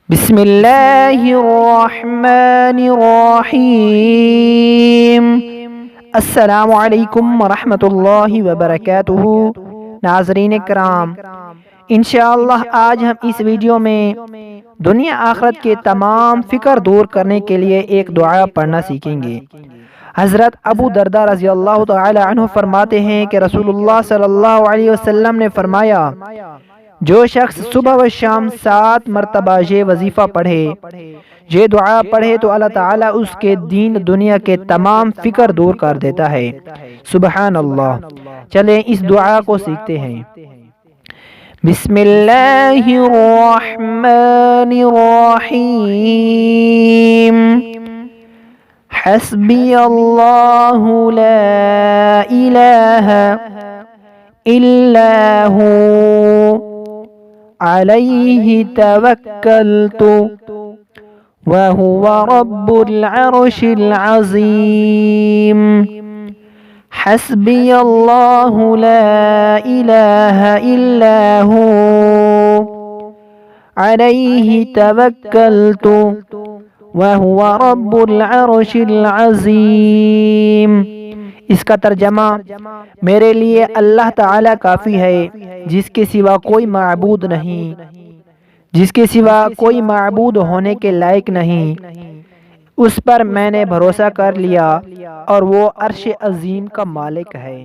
بسم اللہ الرحمن الرحیم۔ السلام علیکم ورحمۃ اللہ وبرکاتہ۔ ناظرین کرام، انشاءاللہ آج ہم اس ویڈیو میں دنیا آخرت کے تمام فکر دور کرنے کے لیے ایک دعا پڑھنا سیکھیں گے۔ حضرت ابو درداء رضی اللہ تعالی عنہ فرماتے ہیں کہ رسول اللہ صلی اللہ علیہ وسلم نے فرمایا، جو شخص صبح و شام 7 مرتبہ یہ وظیفہ پڑھے، یہ دعا پڑھے تو اللہ تعالیٰ اس کے دین دنیا کے تمام فکر دور کر دیتا ہے۔ سبحان اللہ۔ چلیں اس دعا کو سیکھتے ہیں۔ بسم اللہ الرحمن الرحیم۔ حسبی اللہ لا الہ الا ہو علیہ توکلت وہو رب العرش العظیم۔ حسبی اللہ لا الہ الا ہو علیہ توکلت وہو رب العرش العظیم۔ اس کا ترجمہ، میرے لیے اللہ تعالیٰ کافی ہے، جس کے سوا کوئی معبود نہیں، جس کے سوا کوئی معبود ہونے کے لائق نہیں، اس پر میں نے بھروسہ کر لیا اور وہ عرش عظیم کا مالک ہے۔